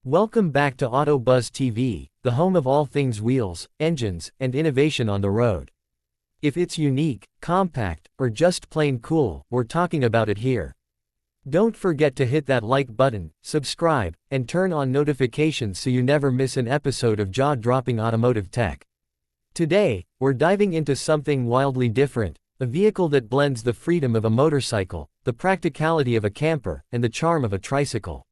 Welcome back to Auto Buzz TV, the home of all things wheels, engines, and innovation on the road. If it's unique, compact, or just plain cool, we're talking about it here. Don't forget to hit that like button, subscribe, and turn on notifications so you never miss an episode of jaw-dropping automotive tech. Today, we're diving into something wildly different, a vehicle that blends the freedom of a motorcycle, the practicality of a camper, and the charm of a tricycle.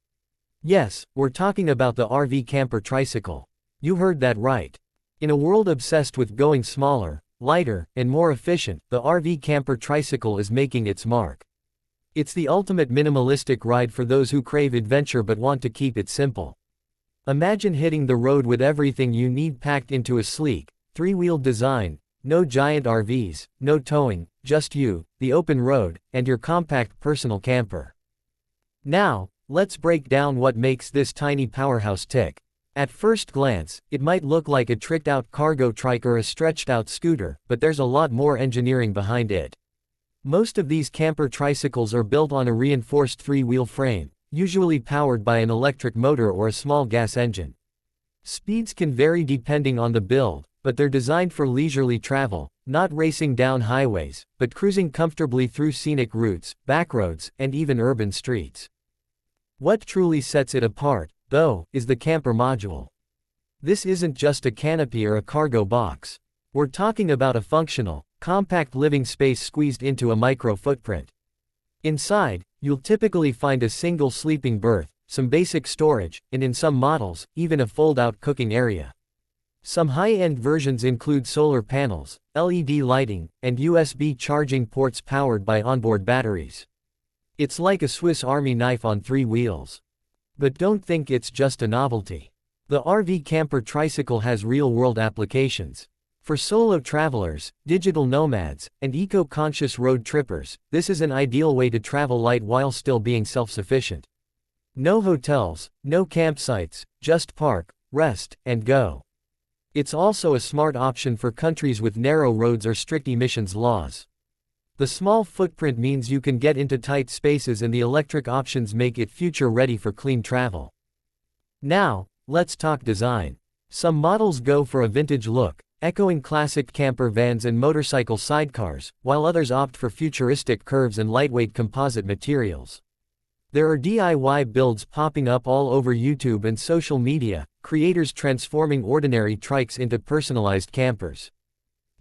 Yes, we're talking about the RV Camper Tricycle. You heard that right. In a world obsessed with going smaller, lighter, and more efficient, the RV Camper Tricycle is making its mark. It's the ultimate minimalistic ride for those who crave adventure but want to keep it simple. Imagine hitting the road with everything you need packed into a sleek, three-wheeled design, no giant RVs, no towing, just you, the open road, and your compact personal camper. Now, let's break down what makes this tiny powerhouse tick. At first glance, it might look like a tricked-out cargo trike or a stretched-out scooter, but there's a lot more engineering behind it. Most of these camper tricycles are built on a reinforced three-wheel frame, usually powered by an electric motor or a small gas engine. Speeds can vary depending on the build, but they're designed for leisurely travel, not racing down highways, but cruising comfortably through scenic routes, backroads, and even urban streets. What truly sets it apart, though, is the camper module. This isn't just a canopy or a cargo box. We're talking about a functional, compact living space squeezed into a micro footprint. Inside, you'll typically find a single sleeping berth, some basic storage, and in some models, even a fold-out cooking area. Some high-end versions include solar panels, LED lighting, and USB charging ports powered by onboard batteries. It's like a Swiss Army knife on three wheels. But don't think it's just a novelty. The RV Camper Tricycle has real-world applications. For solo travelers, digital nomads, and eco-conscious road trippers, this is an ideal way to travel light while still being self-sufficient. No hotels, no campsites, just park, rest, and go. It's also a smart option for countries with narrow roads or strict emissions laws. The small footprint means you can get into tight spaces and the electric options make it future-ready for clean travel. Now, let's talk design. Some models go for a vintage look, echoing classic camper vans and motorcycle sidecars, while others opt for futuristic curves and lightweight composite materials. There are DIY builds popping up all over YouTube and social media, creators transforming ordinary trikes into personalized campers.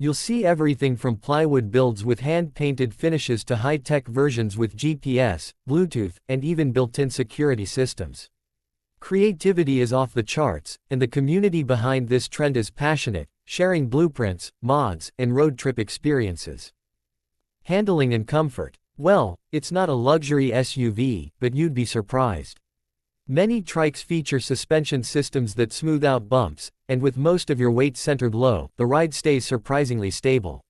You'll see everything from plywood builds with hand-painted finishes to high-tech versions with GPS, Bluetooth, and even built-in security systems. Creativity is off the charts, and the community behind this trend is passionate, sharing blueprints, mods, and road trip experiences. Handling and comfort. Well, it's not a luxury SUV, but you'd be surprised. Many trikes feature suspension systems that smooth out bumps, and with most of your weight centered low, the ride stays surprisingly stable.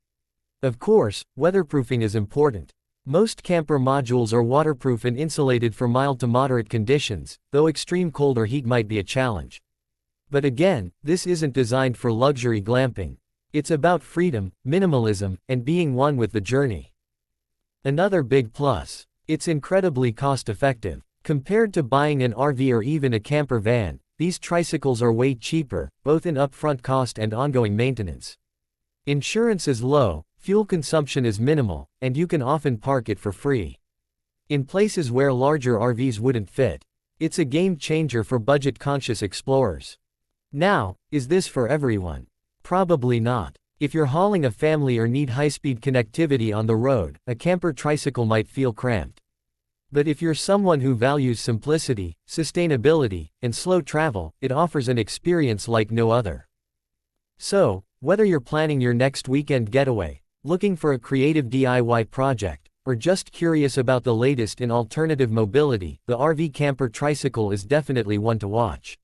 Of course, weatherproofing is important. Most camper modules are waterproof and insulated for mild to moderate conditions, though extreme cold or heat might be a challenge. But again, this isn't designed for luxury glamping. It's about freedom, minimalism, and being one with the journey. Another big plus. It's incredibly cost-effective. Compared to buying an RV or even a camper van, these tricycles are way cheaper, both in upfront cost and ongoing maintenance. Insurance is low, fuel consumption is minimal, and you can often park it for free. In places where larger RVs wouldn't fit. It's a game changer for budget-conscious explorers. Now, is this for everyone? Probably not. If you're hauling a family or need high-speed connectivity on the road, a camper tricycle might feel cramped. But if you're someone who values simplicity, sustainability, and slow travel, it offers an experience like no other. So, whether you're planning your next weekend getaway, looking for a creative DIY project, or just curious about the latest in alternative mobility, the RV Camper Tricycle is definitely one to watch.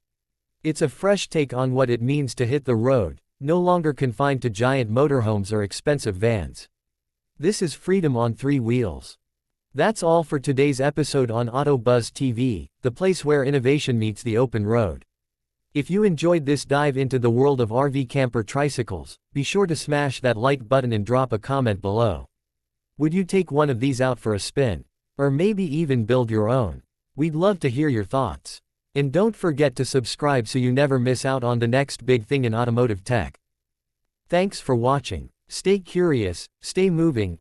It's a fresh take on what it means to hit the road, no longer confined to giant motorhomes or expensive vans. This is freedom on three wheels. That's all for today's episode on Auto Buzz TV, the place where innovation meets the open road. If you enjoyed this dive into the world of RV camper tricycles, be sure to smash that like button and drop a comment below. Would you take one of these out for a spin? Or maybe even build your own? We'd love to hear your thoughts. And don't forget to subscribe so you never miss out on the next big thing in automotive tech. Thanks for watching. Stay curious, stay moving,